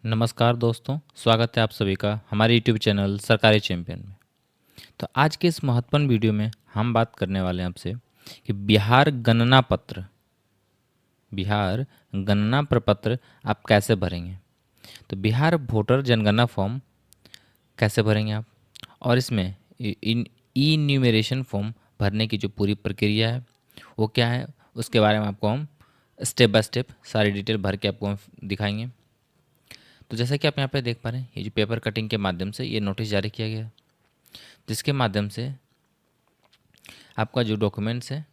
नमस्कार दोस्तों, स्वागत है आप सभी का हमारे यूट्यूब चैनल सरकारी चैंपियन में। तो आज के इस महत्वपूर्ण वीडियो में हम बात करने वाले हैं आपसे कि बिहार गणना प्रपत्र आप कैसे भरेंगे। तो बिहार वोटर जनगणना फॉर्म कैसे भरेंगे आप, और इसमें ई न्यूमरेशन फॉर्म भरने की जो पूरी प्रक्रिया है वो क्या है, उसके बारे में आपको हम स्टेप बाय स्टेप सारी डिटेल भर के आपको हम दिखाएंगे। तो जैसा कि आप यहाँ पे देख पा रहे हैं, ये जो पेपर कटिंग के माध्यम से ये नोटिस जारी किया गया है, जिसके माध्यम से आपका जो डॉक्यूमेंट्स है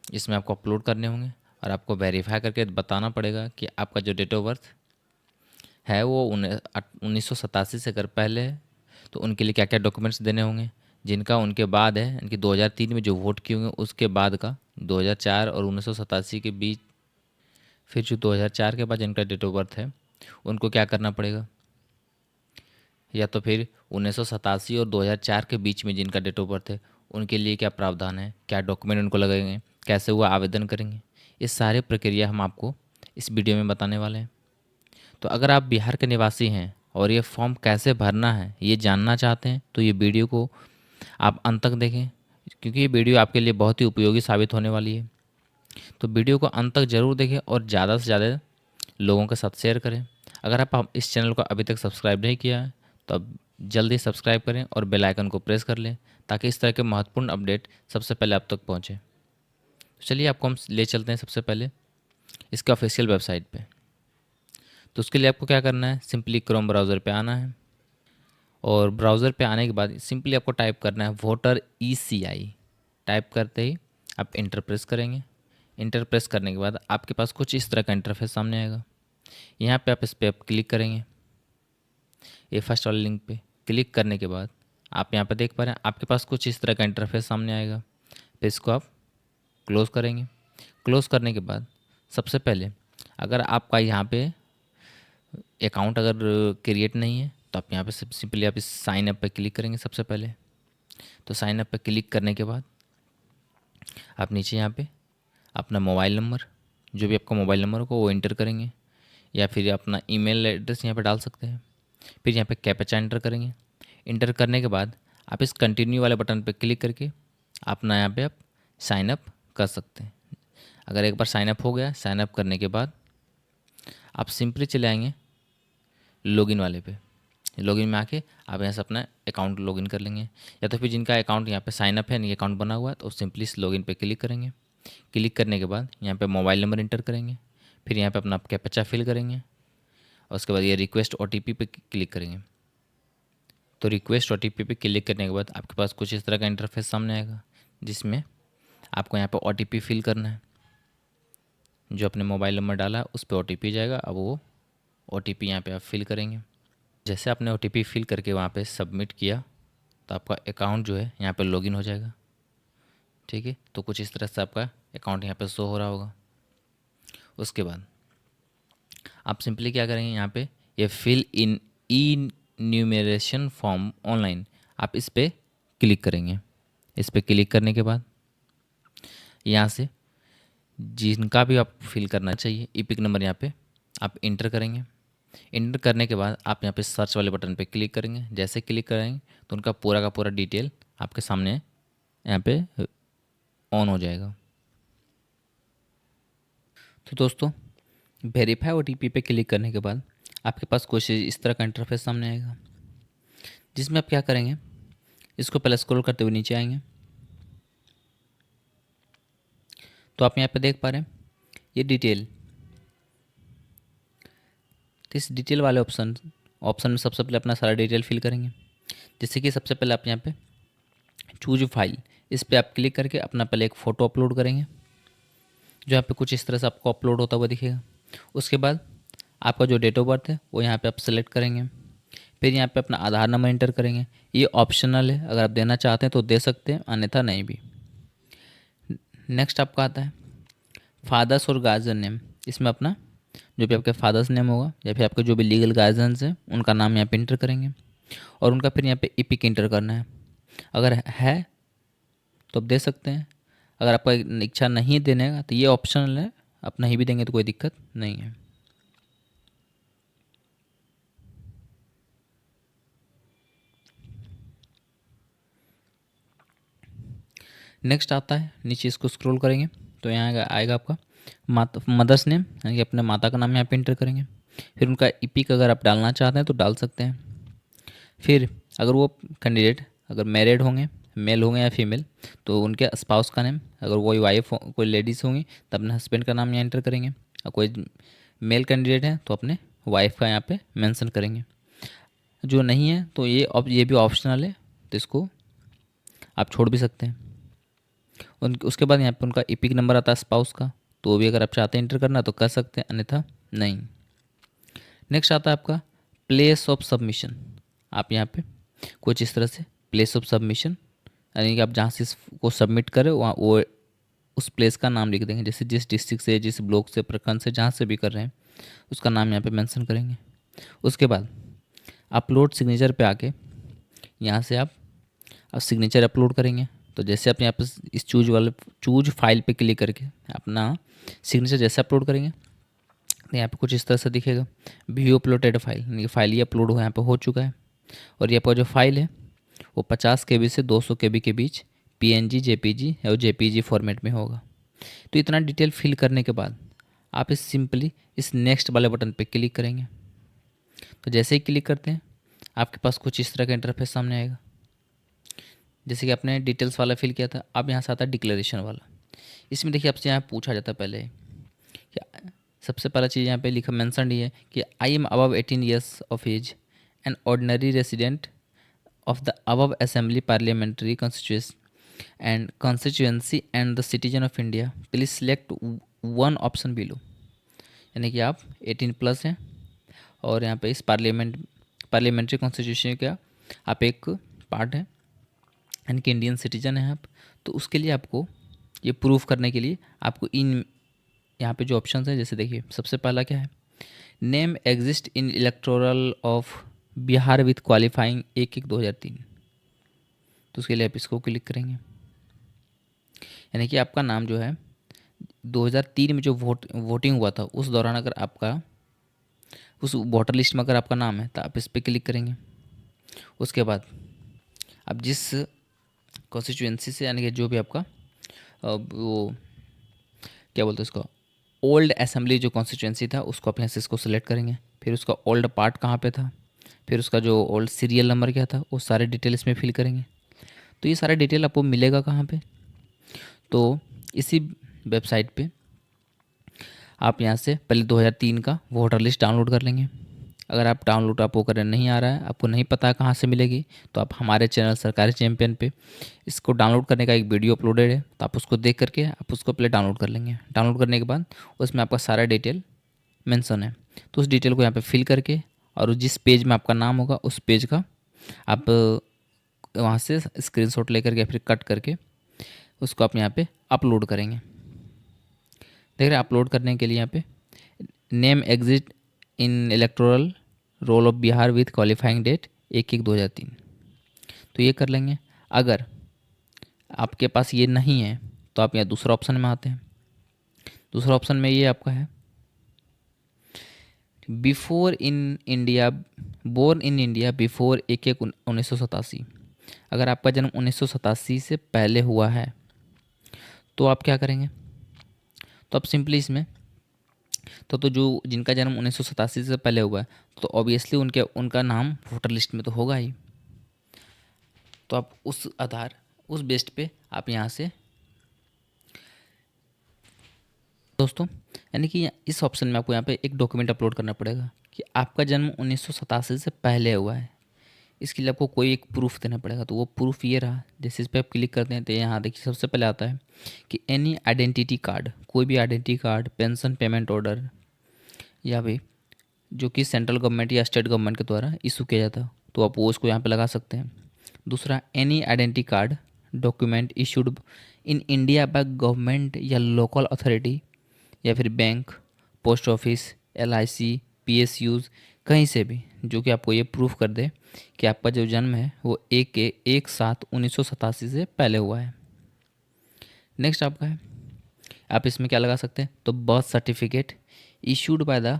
इसमें आपको अपलोड करने होंगे और आपको वेरीफाई करके बताना पड़ेगा कि आपका जो डेट ऑफ बर्थ है वो 1987 से अगर पहले है तो उनके लिए क्या क्या डॉक्यूमेंट्स देने होंगे, जिनका उनके बाद है इनकी 2003 में जो वोट किए होंगे उसके बाद का 2004 और 1987 के बीच, फिर जो 2004 के बाद जिनका डेट ऑफ बर्थ है उनको क्या करना पड़ेगा, या तो फिर 1987 और 2004 के बीच में जिनका डेट ऑफ बर्थ है उनके लिए क्या प्रावधान है, क्या डॉक्यूमेंट उनको लगेंगे, कैसे वो आवेदन करेंगे, ये सारे प्रक्रिया हम आपको इस वीडियो में बताने वाले हैं। तो अगर आप बिहार के निवासी हैं और ये फॉर्म कैसे भरना है ये जानना चाहते हैं तो ये वीडियो को आप अंत तक देखें, क्योंकि ये वीडियो आपके लिए बहुत ही उपयोगी साबित होने वाली है। तो वीडियो को अंत तक ज़रूर देखें और ज़्यादा से ज़्यादा लोगों के साथ शेयर करें। अगर आप इस चैनल को अभी तक सब्सक्राइब नहीं किया है तो अब जल्दी सब्सक्राइब करें और बेल आइकन को प्रेस कर लें ताकि इस तरह के महत्वपूर्ण अपडेट सबसे पहले आप तक पहुँचे। तो चलिए आपको हम ले चलते हैं सबसे पहले इसके ऑफिशियल वेबसाइट पे। तो उसके लिए आपको क्या करना है, सिंपली क्रोम ब्राउज़र पे आना है और ब्राउज़र पे आने के बाद सिंपली आपको टाइप करना है वोटर ECI। टाइप करते ही आप इंटर प्रेस करेंगे। इंटर प्रेस करने के बाद आपके पास कुछ इस तरह का इंटरफेस सामने आएगा। यहाँ पे आप इस पर क्लिक करेंगे, ये फर्स्ट वाले लिंक पे क्लिक करने के बाद आप यहाँ पे देख पा रहे हैं आपके पास कुछ इस तरह का इंटरफेस सामने आएगा। फिर इसको आप क्लोज़ करेंगे। क्लोज़ करने के बाद सबसे पहले अगर आपका यहाँ पे अकाउंट अगर क्रिएट नहीं है तो आप यहाँ पे सिंपली आप इस साइन अप पे क्लिक करेंगे सबसे पहले। तो साइन अप पे क्लिक करने के बाद आप नीचे यहाँ पे अपना मोबाइल नंबर, जो भी आपका मोबाइल नंबर होगा वो इंटर करेंगे, या फिर अपना ईमेल एड्रेस यहाँ पे डाल सकते हैं। फिर यहाँ पे कैप्चा एंटर करेंगे। इंटर करने के बाद आप इस कंटिन्यू वाले बटन पे क्लिक करके अपना यहाँ पे आप साइन अप कर सकते हैं। अगर एक बार साइन अप हो गया, साइन अप करने के बाद आप सिंपली चले आएंगे लॉगिन वाले पे। लॉगिन में आके आप यहाँ से अपना अकाउंट लॉगिन कर लेंगे, या तो फिर जिनका अकाउंट यहाँ पे साइन अप है नहीं अकाउंट बना हुआ है तो सिंपली इस लॉगिन पे क्लिक करेंगे। क्लिक करने के बाद यहाँ पे मोबाइल नंबर इंटर करेंगे, फिर यहाँ पे अपना कैप्चा फिल करेंगे और उसके बाद ये रिक्वेस्ट OTP पे क्लिक करेंगे। तो रिक्वेस्ट OTP पे क्लिक करने के बाद आपके पास कुछ इस तरह का इंटरफेस सामने आएगा, जिसमें आपको यहाँ पे OTP फिल करना है। जो अपने मोबाइल नंबर डाला है उस पर OTP जाएगा, अब वो OTP यहाँ पे आप फिल करेंगे। जैसे आपने OTP फिल करके वहाँ पे सबमिट किया तो आपका अकाउंट जो है यहाँ पे लॉगिन हो जाएगा। ठीक है, तो कुछ इस तरह से आपका अकाउंट यहाँ पे शो हो रहा होगा। उसके बाद आप सिंपली क्या करेंगे, यहाँ पे ये fill in enumeration form online आप इस पर क्लिक करेंगे। इस पर क्लिक करने के बाद यहाँ से जिनका भी आप फिल करना चाहिए ईपिक नंबर यहाँ पे आप इंटर करेंगे। इंटर करने के बाद आप यहाँ पे सर्च वाले बटन पे क्लिक करेंगे। जैसे क्लिक करेंगे तो उनका पूरा का पूरा डिटेल आपके सामने यहाँ पे ऑन हो जाएगा। तो दोस्तों वेरीफाई OTP पे क्लिक करने के बाद आपके पास कुछ इस तरह का इंटरफेस सामने आएगा, जिसमें आप क्या करेंगे, इसको पहले स्क्रॉल करते हुए नीचे आएंगे। तो आप यहाँ पे देख पा रहे हैं ये डिटेल। तो इस डिटेल वाले ऑप्शन में सबसे पहले अपना सारा डिटेल फिल करेंगे। जैसे कि सबसे पहले आप यहाँ पे चूज फाइल, इस पर आप क्लिक करके अपना पहले एक फ़ोटो अपलोड करेंगे, जो यहाँ पे कुछ इस तरह से आपको अपलोड होता हुआ दिखेगा। उसके बाद आपका जो डेट ऑफ बर्थ है वो यहाँ पे आप सेलेक्ट करेंगे। फिर यहाँ पे अपना आधार नंबर इंटर करेंगे। ये ऑप्शनल है, अगर आप देना चाहते हैं तो दे सकते हैं, अन्यथा नहीं भी। नेक्स्ट आपका आता है फादर्स और गार्जियन नेम। इसमें अपना जो भी आपके फादर्स नेम होगा या फिर आपके जो भी लीगल गार्जियंस हैं उनका नाम यहाँ पे इंटर करेंगे और उनका फिर यहाँ पे ईपिक इंटर करना है। अगर है तो आप दे सकते हैं, अगर आपका इच्छा नहीं देने का तो ये ऑप्शनल है, आप नहीं भी देंगे तो कोई दिक्कत नहीं है। नेक्स्ट आता है, नीचे इसको स्क्रॉल करेंगे तो यहाँ आएगा आपका मदर्स नेम, यानी कि अपने माता का नाम यहाँ पे इंटर करेंगे। फिर उनका ईपिक अगर आप डालना चाहते हैं तो डाल सकते हैं। फिर अगर वो कैंडिडेट अगर मैरिड होंगे, मेल होंगे या फीमेल, तो उनके स्पाउस का नेम, अगर कोई वाइफ कोई लेडीज़ होंगी तो अपने हस्बैंड का नाम यहाँ एंटर करेंगे, और कोई मेल कैंडिडेट है तो अपने वाइफ का यहाँ पे मेंशन करेंगे। जो नहीं है तो ये भी ऑप्शनल है, तो इसको आप छोड़ भी सकते हैं। उसके बाद यहाँ पे उनका ईपिक नंबर आता है स्पाउस का, तो वो भी अगर आप चाहते हैं इंटर करना तो कर सकते हैं, अन्यथा नहीं। नेक्स्ट आता है आपका प्लेस ऑफ सबमिशन। आप यहाँ पे कुछ इस तरह से प्लेस ऑफ सबमिशन, यानी कि आप जहाँ से इसको सबमिट करें वहाँ वो उस प्लेस का नाम लिख देंगे, जैसे जिस डिस्ट्रिक्ट से, जिस ब्लॉक से, प्रखंड से, जहाँ से भी कर रहे हैं उसका नाम यहाँ पे मेंशन करेंगे। उसके बाद अपलोड सिग्नेचर पे आके यहाँ से आप सिग्नेचर अपलोड करेंगे। तो जैसे आप यहाँ पे इस चूज फाइल पे क्लिक करके अपना सिग्नेचर जैसे अपलोड करेंगे तो यहाँ पे कुछ इस तरह से दिखेगा, व्यू अपलोडेड फाइल, यानी कि फाइल ये अपलोड यहाँ पे हो चुका है। और ये आपका जो फाइल है वो 50 KB से 200 KB के बीच PNG, JPG और JPG फॉर्मेट में होगा। तो इतना डिटेल फिल करने के बाद आप सिंपली इस नेक्स्ट वाले बटन पे क्लिक करेंगे। तो जैसे ही क्लिक करते हैं आपके पास कुछ इस तरह का इंटरफेस सामने आएगा। जैसे कि आपने डिटेल्स वाला फिल किया था, अब यहाँ से आता है डिक्लेरेशन वाला। इसमें देखिए आपसे यहाँ पूछा जाता है पहले कि सबसे पहला चीज़ यहाँ पे लिखा मेंशन ही है कि I am above 18 years of age an ordinary resident of the above assembly parliamentary constituency and the citizen of India, please select one option below। यानी कि आप 18+ हैं और यहाँ पे इस पार्लियामेंट्री कॉन्स्टिट्यूशन का आप एक पार्ट है, यानी कि इंडियन सिटीजन हैं आप। तो उसके लिए आपको ये प्रूफ करने के लिए आपको इन यहाँ पे जो ऑप्शन है, जैसे देखिए सबसे पहला क्या है, name exist in electoral of Bihar with qualifying 1/1/2003। तो उसके लिए आप इसको क्लिक करेंगे, यानी कि आपका नाम जो है 2003 में जो वोटिंग हुआ था उस दौरान अगर आपका उस वोटर लिस्ट में अगर आपका नाम है तो आप इस पर क्लिक करेंगे। उसके बाद आप जिस कॉन्स्टिट्यूएंसी से, यानी कि जो भी आपका वो क्या बोलते हैं उसको, ओल्ड असेंबली जो कॉन्स्टिट्यूएंसी था उसको आप यहाँ से इसको सेलेक्ट करेंगे। फिर उसका ओल्ड पार्ट कहाँ पे था, फिर उसका जो ओल्ड सीरियल नंबर क्या था, वो सारे डिटेल इसमें फिल करेंगे। तो ये सारा डिटेल आपको मिलेगा कहाँ पे, तो इसी वेबसाइट पे आप यहाँ से पहले 2003 का वोटर लिस्ट डाउनलोड कर लेंगे। अगर आप डाउनलोड आपको करने नहीं आ रहा है, आपको नहीं पता है कहाँ से मिलेगी, तो आप हमारे चैनल सरकारी चैंपियन पे इसको डाउनलोड करने का एक वीडियो अपलोडेड है, तो आप उसको देख करके आप उसको पहले डाउनलोड कर लेंगे। डाउनलोड करने के बाद उसमें आपका सारा डिटेल मेंशन है, तो उस डिटेल को यहाँ पे फिल करके और जिस पेज में आपका नाम होगा उस पेज का आप वहाँ से स्क्रीनशॉट लेकर के फिर कट करके उसको आप यहाँ पे अपलोड करेंगे। देख रहे हैं, अपलोड करने के लिए यहाँ पे name exist in electoral roll of Bihar with qualifying date 1/1/2003, तो ये कर लेंगे। अगर आपके पास ये नहीं है तो आप यहाँ दूसरा ऑप्शन में आते हैं। दूसरा ऑप्शन में ये आपका है before in India, born in India before 1/1/1987। अगर आपका जन्म 1987 से पहले हुआ है तो आप क्या करेंगे, तो आप सिंपली इसमें तो जो जिनका जन्म 1987 से पहले हुआ है तो ऑब्वियसली उनका नाम वोटर लिस्ट में तो होगा ही। तो आप उस बेस्ट पे आप यहाँ से दोस्तों, यानी कि इस ऑप्शन में आपको यहाँ पे एक डॉक्यूमेंट अपलोड करना पड़ेगा कि आपका जन्म 1987 से पहले हुआ है। इसके लिए आपको कोई एक प्रूफ देना पड़ेगा, तो वो प्रूफ ये रहा। जैसे इस पर आप क्लिक करते हैं तो यहाँ देखिए सबसे पहले आता है कि एनी आइडेंटिटी कार्ड, कोई भी identity card, pension payment order या भी जो कि सेंट्रल गवर्नमेंट या स्टेट गवर्नमेंट के द्वारा इशू किया जाता, तो आप वो इसको यहाँ पे लगा सकते हैं। दूसरा, any identity card document issued in India by government या लोकल अथॉरिटी या फिर bank, post office, LIC, PSUs, कहीं से भी जो कि आपको ये प्रूफ कर दे कि आपका जो जन्म है वो 1/1/1987 से पहले हुआ है। नेक्स्ट आपका है, आप इसमें क्या लगा सकते हैं, तो birth certificate issued by the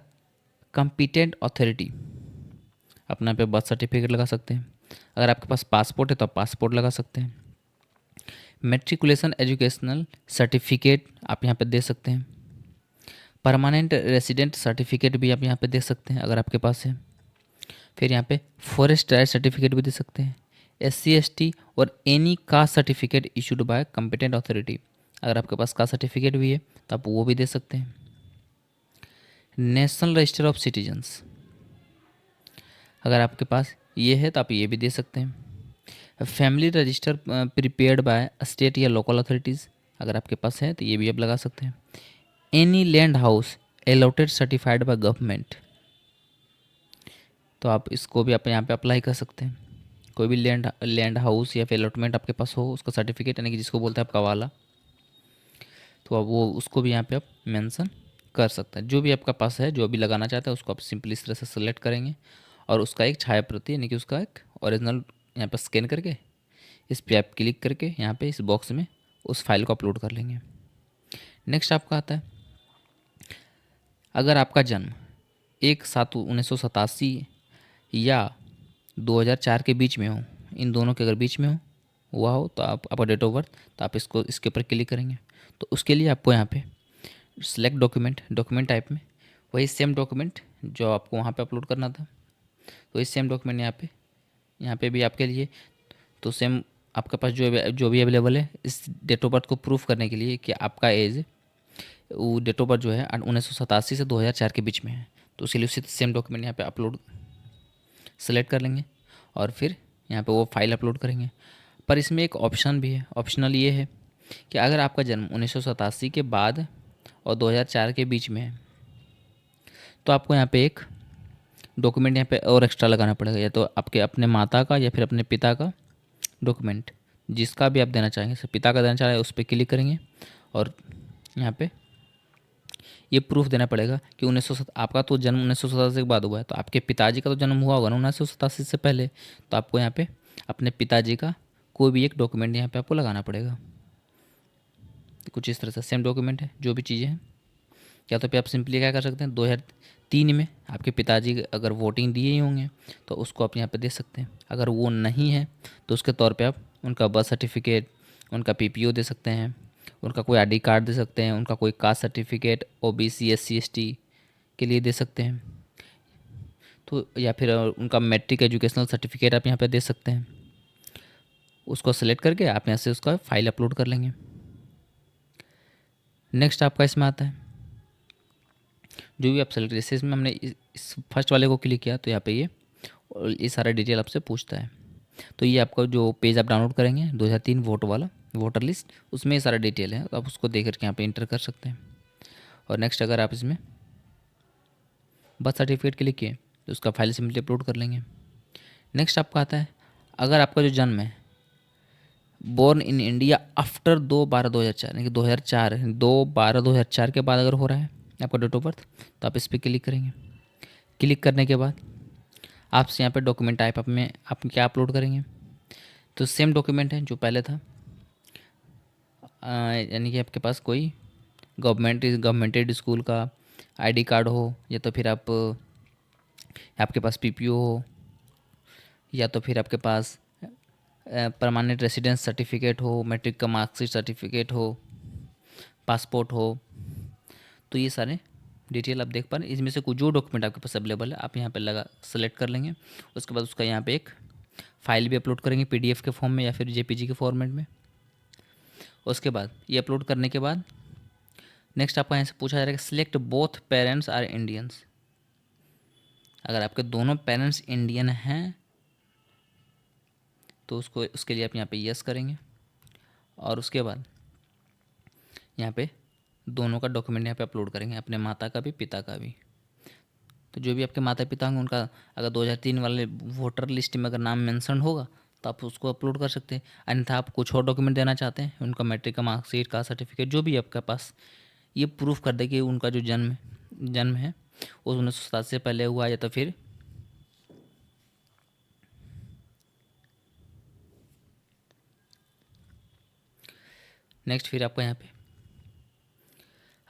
competent authority, अपना पे बर्थ सर्टिफिकेट लगा सकते हैं। अगर आपके पास पासपोर्ट है तो आप पासपोर्ट लगा सकते हैं। मेट्रिकुलेशन एजुकेशनल सर्टिफिकेट आप यहाँ पे दे सकते हैं। परमानेंट रेसिडेंट सर्टिफिकेट भी आप यहाँ पे दे सकते हैं अगर आपके पास है। फिर यहाँ पे फॉरेस्ट राइट सर्टिफिकेट भी दे सकते हैं। SC ST और any caste certificate issued by competent authority, अगर आपके पास कास्ट सर्टिफिकेट भी है तो आप वो भी दे सकते हैं। नेशनल रजिस्टर ऑफ सिटीजन्स, अगर आपके पास ये है तो आप ये भी दे सकते हैं। Family register prepared by state या लोकल अथॉरिटीज़, अगर आपके पास है तो ये भी आप लगा सकते हैं। Any land house allotted certified by government, तो आप इसको भी आप यहाँ पे अप्लाई कर सकते हैं। कोई भी लैंड हाउस या फिर अलॉटमेंट आपके पास हो, उसका सर्टिफिकेट यानी कि जिसको बोलते हैं आपका वाला, तो आप वो उसको भी यहाँ पे आप मेंशन कर सकते हैं। जो भी आपका पास है, जो भी लगाना चाहते हैं, उसको आप सिंपली इस तरह से सेलेक्ट करेंगे और उसका एक छाया प्रति यानी कि उसका एक ओरिजिनल यहाँ पर स्कैन करके इस पर आप क्लिक करके यहाँ पे इस बॉक्स में उस फाइल को अपलोड कर लेंगे। नेक्स्ट आपका आता है, अगर आपका जन्म 1/7/1987 या 2004 के बीच में हो, इन दोनों के अगर बीच में हुआ हो तो आप आपका डेट ऑफ बर्थ, तो आप इसको इसके ऊपर क्लिक करेंगे। तो उसके लिए आपको यहाँ पे सेलेक्ट डॉक्यूमेंट टाइप में वही सेम डॉक्यूमेंट जो आपको वहाँ पे अपलोड करना था, तो इस सेम डॉक्यूमेंट यहाँ पे भी आपके लिए तो सेम आपके पास जो भी अवेलेबल है इस डेट ऑफ बर्थ को प्रूफ करने के लिए कि आपका एज वो डेट ऑफ बर्थ जो है 1987 से 2004 के बीच में है, तो उसके लिए उसी सेम डॉक्यूमेंट यहाँ पे अपलोड सेलेक्ट कर लेंगे और फिर यहाँ पे वो फाइल अपलोड करेंगे। पर इसमें एक ऑप्शन भी है, ऑप्शनल ये है कि अगर आपका जन्म 1987 के बाद और 2004 के बीच में है तो आपको यहाँ पे एक डॉक्यूमेंट यहाँ पे और एक्स्ट्रा लगाना पड़ेगा, या तो आपके अपने माता का या फिर अपने पिता का डॉक्यूमेंट, जिसका भी आप देना चाहेंगे। सर पिता का देना चाह रहे हैं उस पर क्लिक करेंगे और यहाँ पे ये प्रूफ देना पड़ेगा कि आपका तो जन्म 1987 के बाद हुआ है, तो आपके पिताजी का तो जन्म हुआ होगा ना 1987 से पहले, तो आपको यहाँ पे अपने पिताजी का कोई भी एक डॉक्यूमेंट यहाँ पे आपको लगाना पड़ेगा। कुछ इस तरह से सेम डॉक्यूमेंट है जो भी चीज़ें हैं, या तो फिर आप सिंपली क्या कर सकते हैं 2003 में आपके पिताजी अगर वोटिंग दिए ही होंगे तो उसको आप यहाँ पे दे सकते हैं। अगर वो नहीं है तो उसके तौर पे आप उनका बर्थ सर्टिफिकेट, उनका PPO दे सकते हैं, उनका कोई ID कार्ड दे सकते हैं, उनका कोई caste certificate OBC SC ST के लिए दे सकते हैं, तो या फिर उनका मैट्रिक एजुकेशनल सर्टिफिकेट आप यहाँ पे दे सकते हैं। उसको सेलेक्ट करके आप यहाँ से उसका फाइल अपलोड कर लेंगे। नेक्स्ट आपका इसमें आता है जो भी आप सेलेक्ट, जैसे इसमें हमने इस फर्स्ट वाले को क्लिक किया तो यहाँ पे ये सारा डिटेल आपसे पूछता है। तो ये आपका जो पेज आप डाउनलोड करेंगे 2003 वोट वाला वोटर लिस्ट, उसमें ये सारा डिटेल है, तो आप उसको देख करके यहाँ पे इंटर कर सकते हैं। और नेक्स्ट अगर आप इसमें बर्थ सर्टिफिकेट क्लिक किए तो उसका फाइल सिंपली अपलोड कर लेंगे। नेक्स्ट आपका आता है, अगर आपका जो जन्म है बोर्न इन इंडिया आफ्टर 2/12/2004 यानी कि 2/12/2004 के बाद अगर हो रहा है आपका डेट ऑफ बर्थ, तो आप इस पर क्लिक करेंगे। क्लिक करने के बाद आपसे यहाँ पे डॉक्यूमेंट टाइप में आप क्या अपलोड करेंगे, तो सेम डॉक्यूमेंट है जो पहले था, यानी कि आपके पास कोई गवर्नमेंटेड स्कूल का ID कार्ड हो, या तो फिर आपके पास PPO हो, या तो फिर आपके पास परमानेंट रेसिडेंस सर्टिफिकेट हो, मैट्रिक का मार्कशीट सर्टिफिकेट हो, पासपोर्ट हो, तो ये सारे डिटेल आप देख पा रहे हैं। इसमें से कुछ जो डॉक्यूमेंट आपके पास अवेलेबल है आप यहाँ पे लगा सेलेक्ट कर लेंगे। उसके बाद उसका यहाँ पे एक फ़ाइल भी अपलोड करेंगे PDF के फॉर्म में या फिर JPG के फॉर्मेट में। उसके बाद ये अपलोड करने के बाद नेक्स्ट आपका यहाँ से पूछा जा रहा है कि select both parents are Indians, अगर आपके दोनों पेरेंट्स इंडियन हैं तो उसके लिए आप यहाँ पे यस करेंगे और उसके बाद यहाँ पे दोनों का डॉक्यूमेंट यहाँ पे अपलोड करेंगे, अपने माता का भी पिता का भी। तो जो भी आपके माता पिता होंगे उनका अगर 2003 वाले वोटर लिस्ट में अगर नाम मेंशन होगा तो आप उसको अपलोड कर सकते हैं। अन्यथा आप कुछ और डॉक्यूमेंट देना चाहते हैं, उनका मैट्रिक का मार्कशीट का सर्टिफिकेट जो भी आपके पास ये प्रूफ कर दे कि उनका जो जन्म है वो 1987 से पहले हुआ, या तो फिर नेक्स्ट फिर आपका यहाँ पे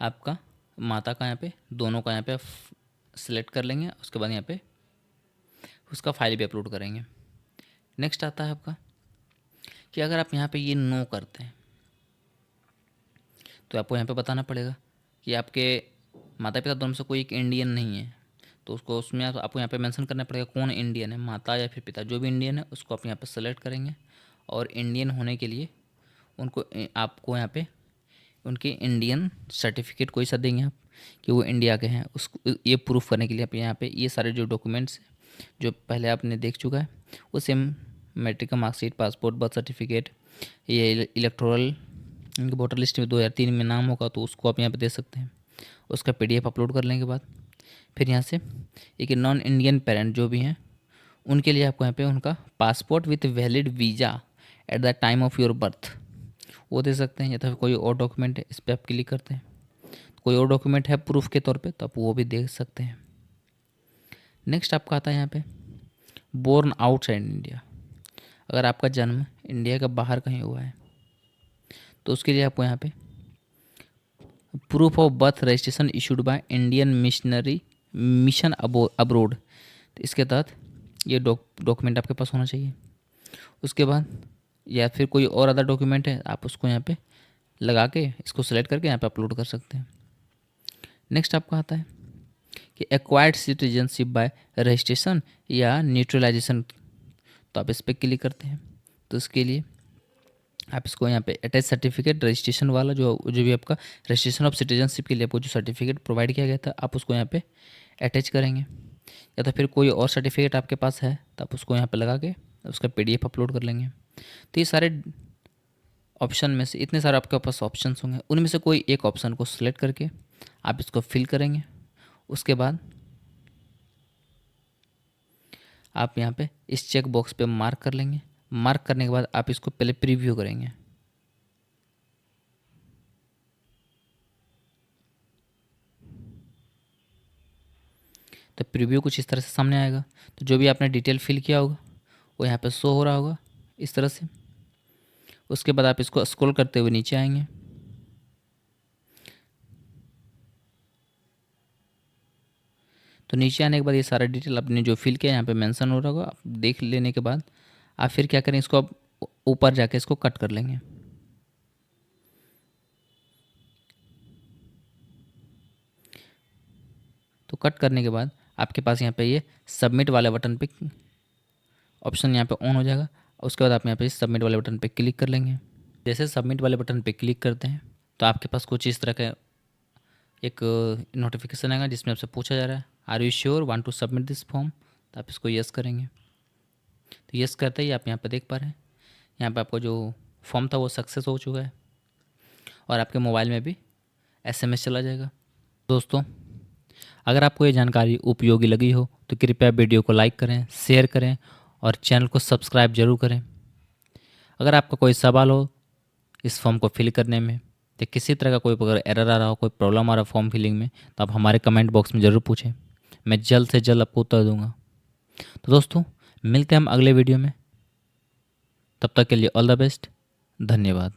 आपका माता का यहाँ पे दोनों का यहाँ पे सिलेक्ट कर लेंगे। उसके बाद यहाँ पे उसका फाइल भी अपलोड करेंगे। नेक्स्ट आता है आपका कि अगर आप यहाँ पे ये नो करते हैं तो आपको यहाँ पे बताना पड़ेगा कि आपके माता पिता दोनों में से कोई एक इंडियन नहीं है, तो उसको उसमें आपको यहाँ पे मेंशन करना पड़ेगा कौन इंडियन है, माता या फिर पिता। जो भी इंडियन है उसको आप यहाँ पे सेलेक्ट करेंगे और इंडियन होने के लिए उनको आपको यहाँ पे उनके इंडियन सर्टिफिकेट कोई सा देंगे आप कि वो इंडिया के हैं, उसको ये प्रूफ करने के लिए आप यहाँ पे ये सारे जो डॉक्यूमेंट्स जो पहले आपने देख चुका है वो सेम मैट्रिक का मार्कशीट, पासपोर्ट, बर्थ सर्टिफिकेट, ये इलेक्टोरल वोटर लिस्ट में 2003 में नाम होगा तो उसको आप यहाँ पे दे सकते हैं। उसका PDF अपलोड करने के बाद फिर यहाँ से एक नॉन इंडियन पेरेंट जो भी हैं उनके लिए आपको यहाँ पे उनका passport with valid visa at the time of your birth वो दे सकते हैं, या तो फिर कोई और डॉक्यूमेंट है इस पर आप क्लिक करते हैं, कोई और डॉक्यूमेंट है प्रूफ के तौर पे तो आप वो भी दे सकते हैं। नेक्स्ट आपका आता है यहाँ पे बोर्न आउटसाइड इंडिया। अगर आपका जन्म इंडिया के बाहर कहीं हुआ है तो उसके लिए आपको यहाँ पे proof of birth registration issued by Indian missionary mission abroad, तो इसके तहत ये डॉक्यूमेंट आपके पास होना चाहिए। उसके बाद या फिर कोई और अदर डॉक्यूमेंट है आप उसको यहाँ पे लगा के इसको सेलेक्ट करके यहाँ पे अपलोड कर सकते हैं। नेक्स्ट आपका आता है कि एक्वायर्ड सिटीजनशिप बाय रजिस्ट्रेशन या न्यूट्रलाइजेशन, तो आप इस पर क्लिक करते हैं तो इसके लिए आप इसको यहाँ पे अटैच सर्टिफिकेट रजिस्ट्रेशन वाला जो भी आपका रजिस्ट्रेशन ऑफ सिटीजनशिप के लिए आपको जो सर्टिफिकेट प्रोवाइड किया गया था आप उसको यहाँ पे अटैच करेंगे, या तो फिर कोई और सर्टिफिकेट आपके पास है तो आप उसको यहाँ पे लगा के उसका PDF अपलोड कर लेंगे। तो ये सारे ऑप्शन में से इतने सारे आपके पास ऑप्शंस होंगे, उनमें से कोई एक ऑप्शन को सिलेक्ट करके आप इसको फिल करेंगे। उसके बाद आप यहाँ पे इस चेक बॉक्स पे मार्क कर लेंगे। मार्क करने के बाद आप इसको पहले प्रीव्यू करेंगे। तो प्रीव्यू कुछ इस तरह से सामने आएगा। तो जो भी आपने डिटेल फिल किया होगा वो यहाँ पे शो हो रहा होगा इस तरह से। उसके बाद आप इसको स्क्रॉल करते हुए नीचे आएंगे। तो नीचे आने के बाद ये सारा डिटेल आपने जो फिल किया यहाँ पे मेंशन हो रहा होगा। आप देख लेने के बाद आप फिर क्या करें, इसको आप ऊपर जाके इसको कट कर लेंगे। तो कट करने के बाद आपके पास यहाँ पे ये सबमिट वाले बटन पे ऑप्शन यहाँ पे ऑन हो जाएगा। उसके बाद आप यहाँ पे सबमिट वाले बटन पे क्लिक कर लेंगे। जैसे सबमिट वाले बटन पे क्लिक करते हैं तो आपके पास कुछ इस तरह का एक नोटिफिकेशन आएगा जिसमें आपसे पूछा जा रहा है are you sure want to submit this form, तो आप इसको यस करेंगे। तो यस करते ही आप यहाँ पे देख पा रहे हैं यहाँ पे आपका जो फॉर्म था वो सक्सेस हो चुका है और आपके मोबाइल में भी SMS चला जाएगा। दोस्तों, अगर आपको ये जानकारी उपयोगी लगी हो तो कृपया वीडियो को लाइक करें, शेयर करें और चैनल को सब्सक्राइब जरूर करें। अगर आपका कोई सवाल हो इस फॉर्म को फिल करने में या किसी तरह का कोई अगर एरर आ रहा हो, कोई प्रॉब्लम आ रहा हो फॉर्म फिलिंग में, तो आप हमारे कमेंट बॉक्स में ज़रूर पूछें, मैं जल्द से जल्द आपको उत्तर दूंगा। तो दोस्तों, मिलते हैं हम अगले वीडियो में, तब तक के लिए ऑल द बेस्ट, धन्यवाद।